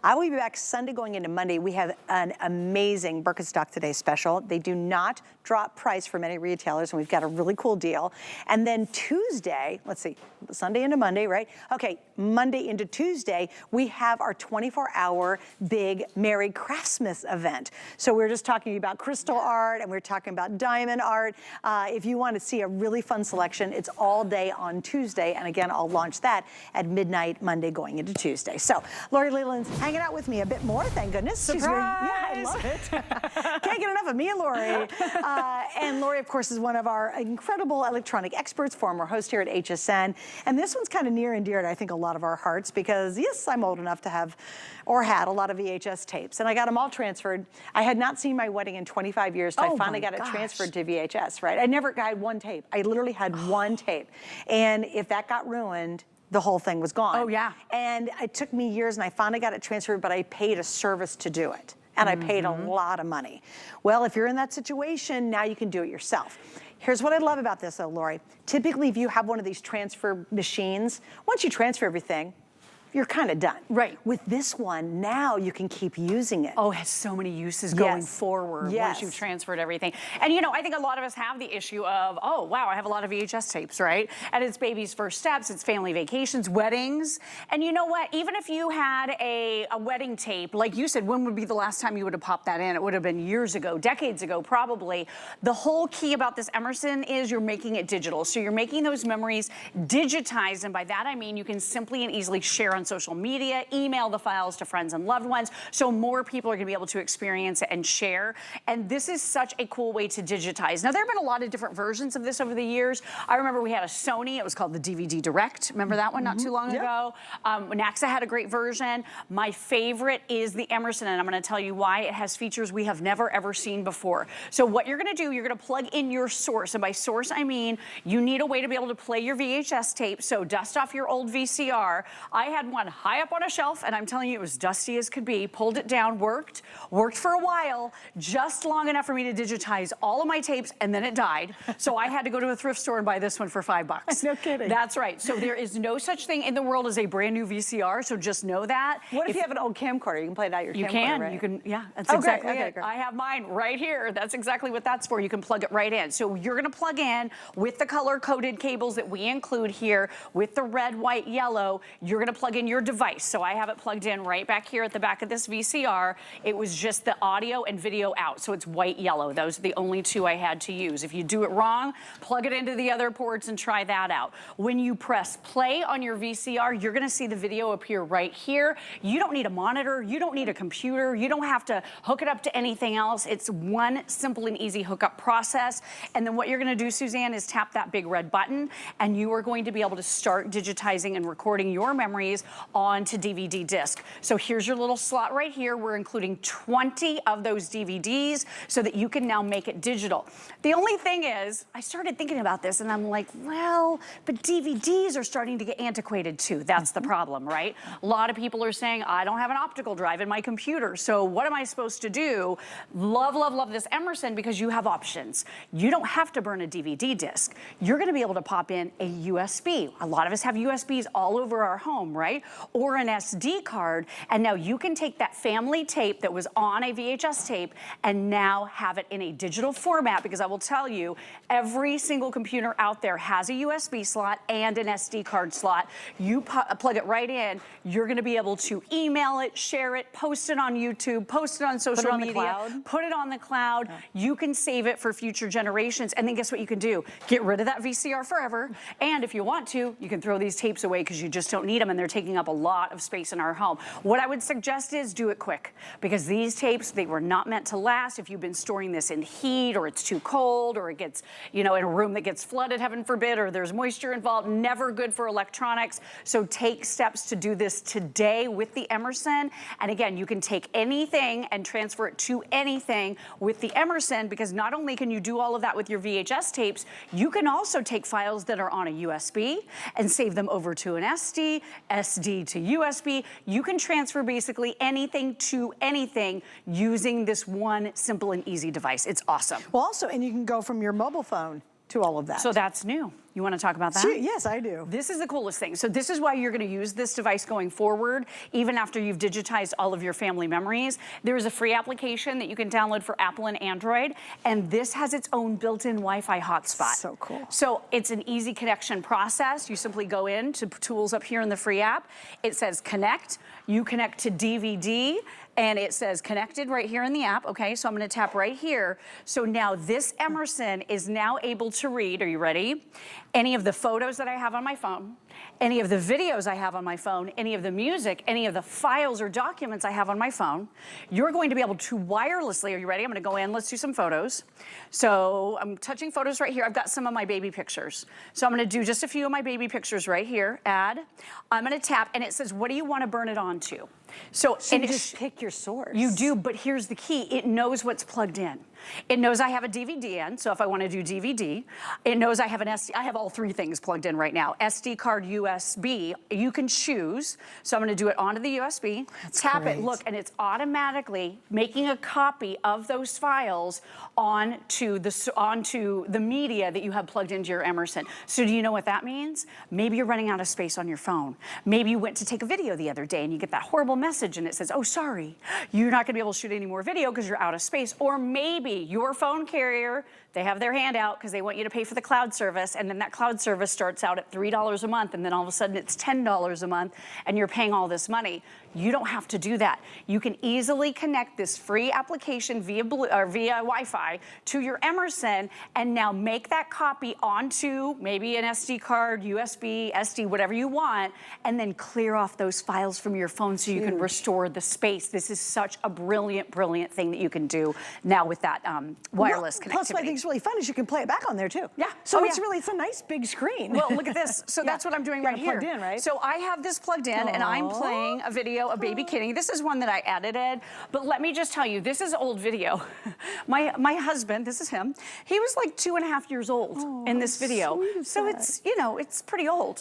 I will be back Sunday going into Monday. We have an amazing Birkenstock Today special. They do not drop price for many retailers, and we've got a really cool deal. And then Tuesday, let's see, Sunday into Monday, right? Okay, Monday into Tuesday, we have our 24-hour big Merry Craftsmiths event. So we're just talking about crystal art, and we're talking about diamond art. If you want to see a really fun selection, it's all day on Tuesday. And again, I'll launch that at midnight Monday going into Tuesday. So Lori Leland's hanging out with me a bit more, thank goodness. Surprise! Yeah, I love it. Can't get enough of me and Lori. And Lori, of course, is one of our incredible electronic experts, former host here at HSN. And this one's kind of near and dear to, I think, a lot of our hearts because, yes, I'm old enough to have or had a lot of VHS tapes. And I got them all transferred. I had not seen my wedding in 25 years, so I finally got it transferred to VHS, right? I had one tape. I literally had one tape. And if that got ruined, the whole thing was gone. Oh, yeah. And it took me years, and I finally got it transferred, but I paid a service to do it. And I paid a lot of money. Well, if you're in that situation, now you can do it yourself. Here's what I love about this, though, Lori. Typically, if you have one of these transfer machines, once you transfer everything, you're kind of done. Right. With this one, now you can keep using it. Oh, it has so many uses going forward once you've transferred everything. And you know, I think a lot of us have the issue of, oh, wow, I have a lot of VHS tapes, right? And it's baby's first steps, it's family vacations, weddings. And you know what? Even if you had a wedding tape, like you said, when would be the last time you would have popped that in? It would have been years ago, decades ago, probably. The whole key about this Emerson is you're making it digital. So you're making those memories digitized. And by that, I mean, you can simply and easily share on social media, email the files to friends and loved ones, so more people are gonna be able to experience it and share. And this is such a cool way to digitize. Now, there have been a lot of different versions of this over the years. I remember we had a Sony, it was called the DVD Direct. Remember that one not too long ago? Naxa had a great version. My favorite is the Emerson, and I'm gonna tell you why. It has features we have never ever seen before. So what you're gonna do, you're gonna plug in your source, and by source I mean you need a way to be able to play your VHS tape, so dust off your old VCR. I had one high up on a shelf, and I'm telling you, it was dusty as could be. Pulled it down, worked for a while, just long enough for me to digitize all of my tapes, and then it died. So I had to go to a thrift store and buy this one for $5. No kidding. That's right. So there is no such thing in the world as a brand new VCR, so just know that. What if you have an old camcorder? You can play it out your camcorder, right? You can, yeah, that's exactly it. I have mine right here. That's exactly what that's for. You can plug it right in. So you're gonna plug in with the color-coded cables that we include here, with the red, white, yellow, you're gonna plug in your device. So I have it plugged in right back here at the back of this VCR. It was just the audio and video out, so it's white, yellow. Those are the only two I had to use. If you do it wrong, plug it into the other ports and try that out. When you press play on your VCR, you're gonna see the video appear right here. You don't need a monitor, you don't need a computer, you don't have to hook it up to anything else. It's one simple and easy hookup process. And then what you're gonna do, Suzanne, is tap that big red button, and you are going to be able to start digitizing and recording your memories onto DVD disc. So here's your little slot right here. We're including 20 of those DVDs so that you can now make it digital. The only thing is, I started thinking about this and I'm like, well, but DVDs are starting to get antiquated too. That's the problem, right? A lot of people are saying, I don't have an optical drive in my computer, so what am I supposed to do? Love, love, love this Emerson because you have options. You don't have to burn a DVD disc. You're gonna be able to pop in a USB. A lot of us have USBs all over our home, right? Or an SD card, and now you can take that family tape that was on a VHS tape and now have it in a digital format, because I will tell you, every single computer out there has a USB slot and an SD card slot. You plug it right in, you're gonna be able to email it, share it, post it on YouTube, post it on social media, put it on the cloud. You can save it for future generations, and then guess what you can do? Get rid of that VCR forever, and if you want to, you can throw these tapes away because you just don't need them and they're taking up a lot of space in our home. What I would suggest is do it quick, because these tapes, they were not meant to last. If you've been storing this in heat, or it's too cold, or it gets, you know, in a room that gets flooded, heaven forbid, or there's moisture involved, never good for electronics. So take steps to do this today with the Emerson. And again, you can take anything and transfer it to anything with the Emerson, because not only can you do all of that with your VHS tapes, you can also take files that are on a USB and save them over to an SD, SD to USB. You can transfer basically anything to anything using this one simple and easy device. It's awesome. Well, also, and you can go from your mobile phone to all of that. So that's new. You want to talk about that? Yes, I do. This is the coolest thing. So this is why you're going to use this device going forward, even after you've digitized all of your family memories. There is a free application that you can download for Apple and Android, and this has its own built-in Wi-Fi hotspot. So cool. So it's an easy connection process. You simply go in to tools up here in the free app. It says connect. You connect to DVD, and it says connected right here in the app. Okay, so I'm gonna tap right here. So now this Emerson is now able to read, are you ready? Any of the photos that I have on my phone, any of the videos I have on my phone, any of the music, any of the files or documents I have on my phone. You're going to be able to wirelessly, are you ready? I'm gonna go in, let's do some photos. So I'm touching photos right here. I've got some of my baby pictures. So I'm gonna do just a few of my baby pictures right here, add. I'm gonna tap, and it says, what do you wanna burn it onto? So you just pick your source. You do, but here's the key. It knows what's plugged in. It knows I have a DVD in, so if I want to do DVD, it knows I have an SD. I have all three things plugged in right now. SD card, USB, you can choose. So I'm going to do it onto the USB, tap it, look, and it's automatically making a copy of those files onto the media that you have plugged into your Emerson. So do you know what that means? Maybe you're running out of space on your phone. Maybe you went to take a video the other day and you get that horrible message and it says, oh, sorry, you're not gonna be able to shoot any more video because you're out of space. Or maybe your phone carrier, they have their hand out because they want you to pay for the cloud service, and then that cloud service starts out at $3 a month, and then all of a sudden it's $10 a month, and you're paying all this money. You don't have to do that. You can easily connect this free application via Wi-Fi to your Emerson, and now make that copy onto maybe an SD card, USB, SD, whatever you want, and then clear off those files from your phone so you can restore the space. This is such a brilliant, brilliant thing that you can do now with that wireless connectivity. Plus, what I think is really fun is you can play it back on there too. Yeah. So it's a nice big screen. Well, look at this. So that's what I'm doing right here. Plugged in, right? So I have this plugged in, and I'm playing a video of Baby Kitty. This is one that I edited, but let me just tell you, this is old video. My husband, this is him. He was like 2.5 years old in this video. So it's, you know, it's pretty old.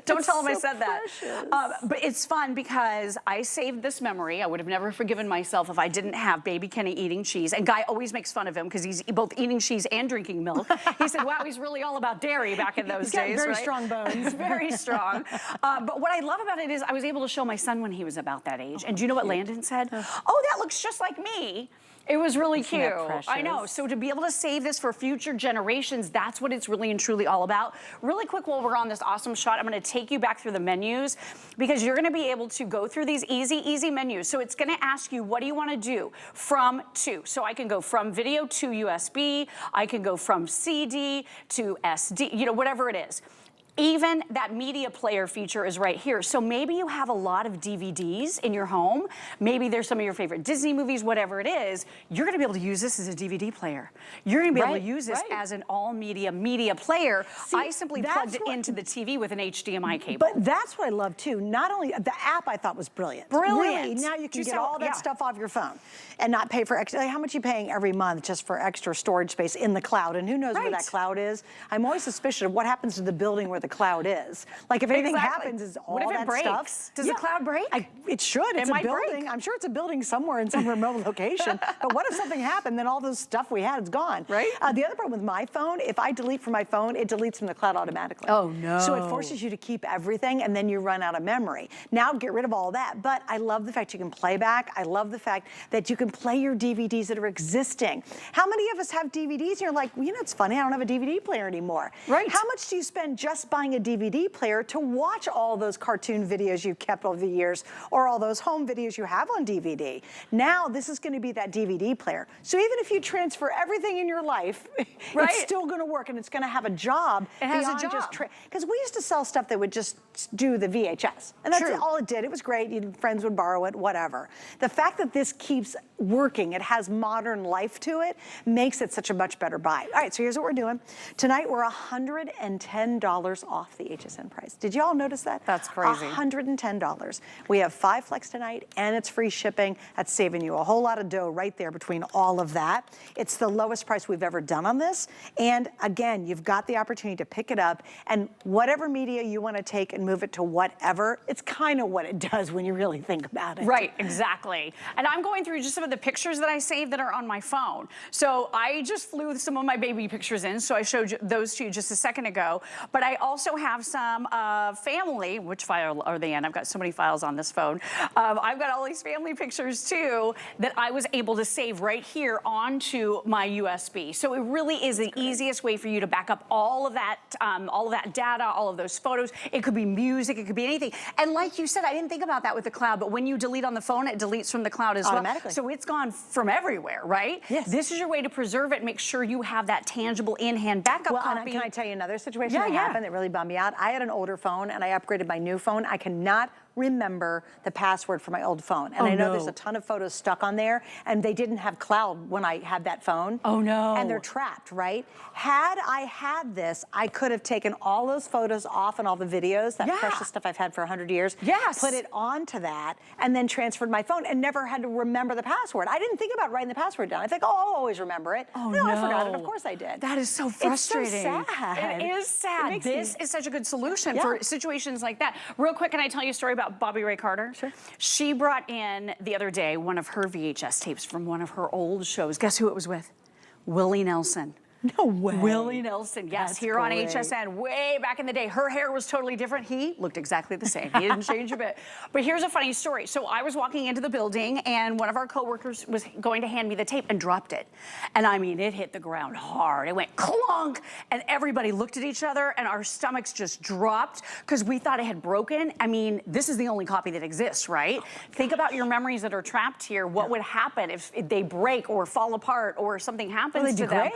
Don't tell him I said that. But it's fun because I saved this memory. I would have never forgiven myself if I didn't have Baby Kenny eating cheese. And Guy always makes fun of him because he's both eating cheese and drinking milk. He said, wow, he's really all about dairy back in those days, very strong bones. Very strong. But what I love about it is I was able to show my son when he was about that age. And do you know what Landon said? Oh, that looks just like me. It was really cute. I know. So to be able to save this for future generations, that's what it's really and truly all about. Really quick, while we're on this awesome shot, I'm going to take you back through the menus because you're going to be able to go through these easy menus. So it's going to ask you, what do you want to do from to? So I can go from video to USB. I can go from CD to SD, you know, whatever it is. Even that media player feature is right here. So maybe you have a lot of DVDs in your home. Maybe there's some of your favorite Disney movies, whatever it is. You're gonna be able to use this as a DVD player. You're gonna be able to use this as an all media player. See, I simply plugged it into the TV with an HDMI cable. But that's what I love too. Not only, the app I thought was brilliant. Really, now you can get all that stuff off your phone and not pay for extra. Like, how much are you paying every month just for extra storage space in the cloud? And who knows where that cloud is? I'm always suspicious of what happens to the building where the cloud is. Like if anything happens, is all that stuff. What if it breaks? Does the cloud break? It should. It's a building. I'm sure it's a building somewhere in some remote location. But what if something happened? Then all this stuff we had is gone. Right. The other problem with my phone, if I delete from my phone, it deletes from the cloud automatically. Oh no. So it forces you to keep everything, and then you run out of memory. Now get rid of all that. But I love the fact you can play back. I love the fact that you can play your DVDs that are existing. How many of us have DVDs and you're like, well, you know, it's funny, I don't have a DVD player anymore. Right. How much do you spend just buying a DVD player to watch all those cartoon videos you kept over the years, or all those home videos you have on DVD? Now this is going to be that DVD player. So even if you transfer everything in your life, it's still going to work, and it's going to have a job. It has a job. Because we used to sell stuff that would just do the VHS, and that's all it did. It was great. Friends would borrow it, whatever. The fact that this keeps working, it has modern life to it, makes it such a much better buy. All right, so here's what we're doing. Tonight we're $110 off the HSN price. Did you all notice that? That's crazy. $110. We have 5 flex tonight, and it's free shipping. That's saving you a whole lot of dough right there between all of that. It's the lowest price we've ever done on this. And again, you've got the opportunity to pick it up, and whatever media you want to take and move it to whatever, it's kind of what it does when you really think about it. Right, exactly. And I'm going through just some of the pictures that I saved that are on my phone. So I just flew some of my baby pictures in, so I showed you those to you just a second ago. But I also have some family, which file are they in? I've got so many files on this phone. I've got all these family pictures too that I was able to save right here onto my USB. So it really is the easiest way for you to back up all of that data, all of those photos. It could be music, it could be anything. And like you said, I didn't think about that with the cloud, but when you delete on the phone, it deletes from the cloud as well. Automatically. So it's gone from everywhere, right? Yes. This is your way to preserve it, make sure you have that tangible in-hand backup copy. Can I tell you another situation that happened that really bummed me out? I had an older phone and I upgraded my new phone. I cannot remember the password for my old phone. And I know there's a ton of photos stuck on there, and they didn't have cloud when I had that phone. Oh no. And they're trapped, right? Had I had this, I could have taken all those photos off and all the videos, that precious stuff I've had for 100 years, put it onto that, and then transferred my phone and never had to remember the password. I didn't think about writing the password down. I think, oh, I'll always remember it. Oh no, I forgot it. Of course I did. That is so frustrating. It's so sad. It is sad. This is such a good solution for situations like that. Real quick, can I tell you a story about Bobby Ray Carter? Sure. She brought in the other day one of her VHS tapes from one of her old shows. Guess who it was with? Willie Nelson. No way. Willie Nelson, yes, That's here great. on HSN, way back in the day. Her hair was totally different. He looked exactly the same. He didn't change a bit. But here's a funny story. So I was walking into the building, and one of our coworkers was going to hand me the tape and dropped it. And I mean, it hit the ground hard. It went clunk, and everybody looked at each other, and our stomachs just dropped because we thought it had broken. I mean, this is the only copy that exists, right? Think about your memories that are trapped here. What would happen if they break or fall apart or something happens to them?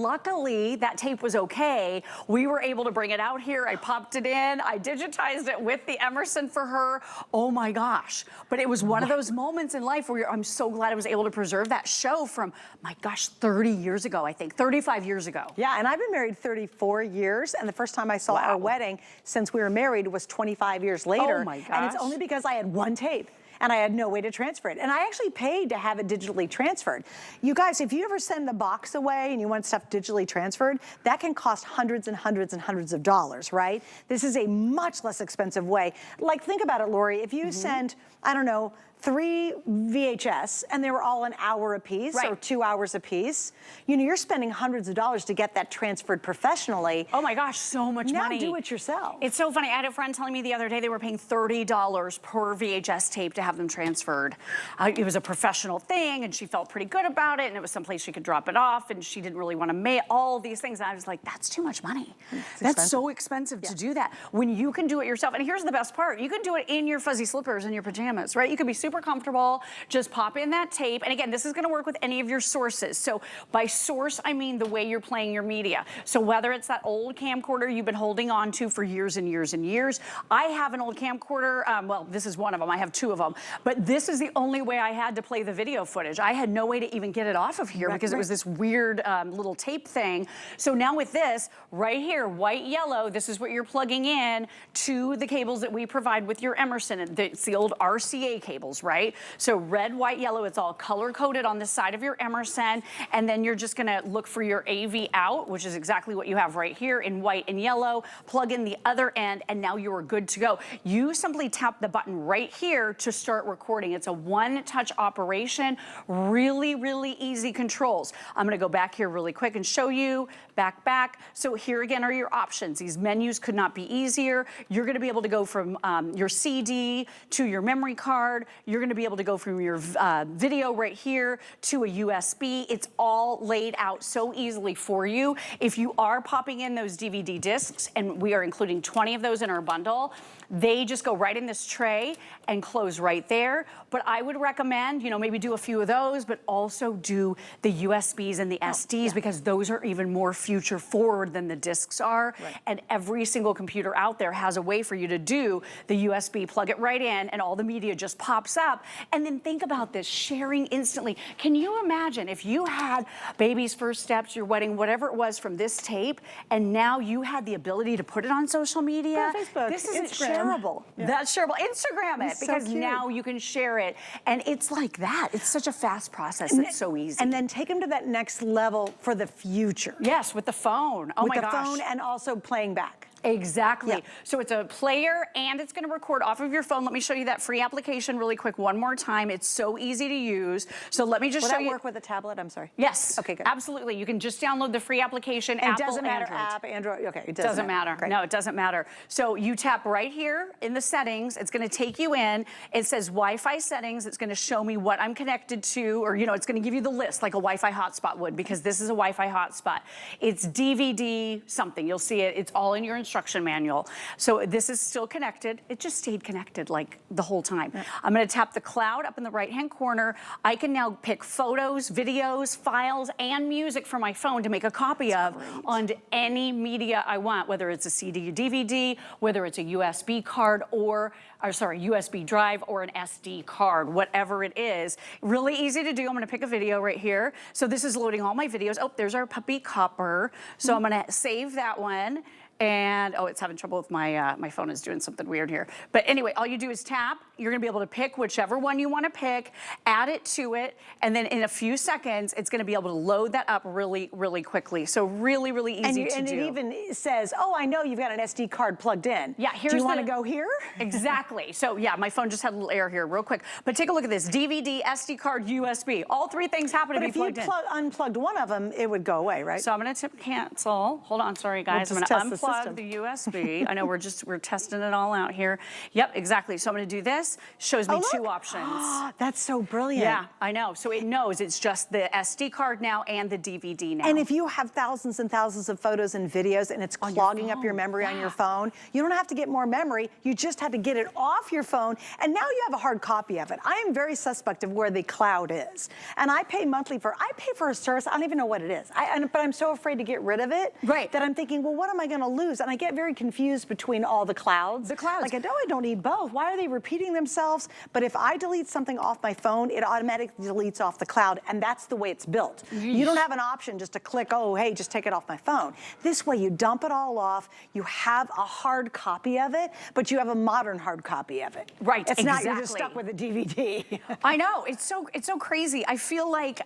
Luckily, that tape was okay. We were able to bring it out here. I popped it in. I digitized it with the Emerson for her. Oh my gosh. But it was one of those moments in life where I'm so glad I was able to preserve that show from, my gosh, 30 years ago, I think, 35 years ago. Yeah, and I've been married 34 years, and the first time I saw our wedding since we were married was 25 years later. Oh my gosh. And it's only because I had one tape, and I had no way to transfer it. And I actually paid to have it digitally transferred. You guys, if you ever send a box away and you want stuff digitally transferred, that can cost hundreds and hundreds and hundreds of dollars, right? This is a much less expensive way. Like, think about it, Lori. If you send, I don't know, 3 VHS, and they were all an hour a piece or 2 hours a piece, you know, you're spending hundreds of dollars to get that transferred professionally. Oh my gosh, so much money. Now do it yourself. It's so funny. I had a friend telling me the other day they were paying $30 per VHS tape to have them transferred. It was a professional thing, and she felt pretty good about it, and it was someplace she could drop it off, and she didn't really want to make all these things. And I was like, that's too much money. That's so expensive to do that. When you can do it yourself, and here's the best part, you can do it in your fuzzy slippers and your pajamas, right? You could be super comfortable, just pop in that tape. And again, this is gonna work with any of your sources. So by source, I mean the way you're playing your media. So whether it's that old camcorder you've been holding on to for years and years and years, I have an old camcorder, well, this is one of them, I have 2 of them, but this is the only way I had to play the video footage. I had no way to even get it off of here because it was this weird little tape thing. So now with this, right here, white, yellow, this is what you're plugging in to the cables that we provide with your Emerson. It's the old RCA cables, right? So red, white, yellow, it's all color-coded on the side of your Emerson, and then you're just gonna look for your AV out, which is exactly what you have right here in white and yellow, plug in the other end, and now you're good to go. You simply tap the button right here to start recording. It's a one-touch operation, really, really easy controls. I'm gonna go back here really quick and show you, back. So here again are your options. These menus could not be easier. You're gonna be able to go from your CD to your memory card. You're gonna be able to go from your video right here to a USB. It's all laid out so easily for you. If you are popping in those DVD discs, and we are including 20 of those in our bundle, they just go right in this tray and close right right there. But I would recommend, you know, maybe do a few of those, but also do the USBs and the SDs because those are even more future forward than the discs are. Right. And every single computer out there has a way for you to do the USB, plug it right in, and all the media just pops up. And then think about this, sharing instantly. Can you imagine if you had baby's first steps, your wedding, whatever it was from this tape, and now you had the ability to put it on social media? Facebook, This isn't Instagram. shareable. Yeah. That's shareable. Instagram it, It's so because cute. now you can share it. And it's like that. It's such a fast process. It's so easy. And then take them to that next level for the future. Yes, with the phone. Oh my gosh. With the phone and also playing back. Exactly. Yeah. So it's a player and it's going to record off of your phone. Let me show you that free application really quick one more time. It's so easy to use. So let me just Will show that you. work with a tablet? I'm sorry. Yes. Okay, good. Absolutely. You can just download the free application. And Apple, it doesn't matter, Android. app, Android, okay, it Doesn't matter. Great. No, it doesn't matter. So you tap right here in the settings. It's going to take you in. It says Wi-Fi settings. It's going to show me what I'm connected to, or, you know, it's going to give you the list like a Wi-Fi hotspot would, because this is a Wi-Fi hotspot. It's DVD something. You'll see it. It's all in your instruction manual. So this is still connected. It just stayed connected like the whole time. Yeah. I'm going to tap the cloud up in the right-hand corner. I can now pick photos, videos, files, and music from my phone to make a copy of onto any media I want, whether it's a CD or DVD, whether it's a USB card or sorry, USB drive or an SD card, whatever it is. Really easy to do. I'm going to pick a video right here. So this is loading all my videos. Oh, there's our puppy Copper. So I'm going to save that one. And, oh, it's having trouble with my, my phone is doing something weird here. But anyway, all you do is tap. You're gonna be able to pick whichever one you wanna pick, add it to it, and then in a few seconds, it's gonna be able to load that up really, really quickly. So really, really easy to do. And it even says, oh, I know you've got an SD card plugged in. Yeah, here's do you wanna go here? Exactly. So yeah, my phone just had a little error here real quick. But take a look at this, DVD, SD card, USB. All three things happen to be plugged in. But if you unplugged one of them, it would go away, right? So I'm gonna tip cancel. Hold on, sorry guys. I'm gonna unplug the USB. I know we're testing it all out here. Yep, exactly. So I'm gonna do this. Shows me two options. That's so brilliant. Yeah, I know. So it knows it's just the SD card now and the DVD now. And if you have thousands and thousands of photos and videos and it's clogging up your memory on your phone, you don't have to get more memory. You just have to get it off your phone. And now you have a hard copy of it. I am very suspect of where the cloud is. And I pay monthly I pay for a service, I don't even know what it is. But I'm so afraid to get rid of it that I'm thinking, well, what am I gonna lose? And I get very confused between all the clouds. Like, I don't need both. Why are they repeating themselves? But if I delete something off my phone, it automatically deletes off the cloud, and that's the way it's built. You don't have an option just to click, oh, hey, just take it off my phone. This way, you dump it all off, you have a hard copy of it, but you have a modern hard copy of it. Right, it's not, you're just stuck with a DVD. I know, it's so crazy. I feel like,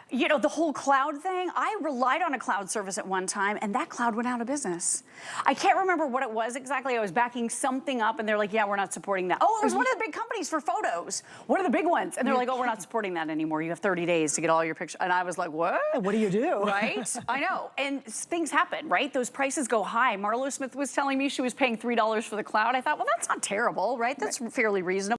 you know, the whole cloud thing, I relied on a cloud service at one time and that cloud went out of business. I can't remember what it was exactly. I was backing something up and they're like, yeah, we're not supporting that. Oh, it was one of the big companies for photos. One of the big ones. And they're like, oh, we're not supporting that anymore. You have 30 days to get all your pictures. And I was like, what? What do you do? Right? I know. And things happen, right? Those prices go high. Marlo Smith was telling me she was paying $3 for the cloud. I thought, well, that's not terrible, right? That's fairly reasonable.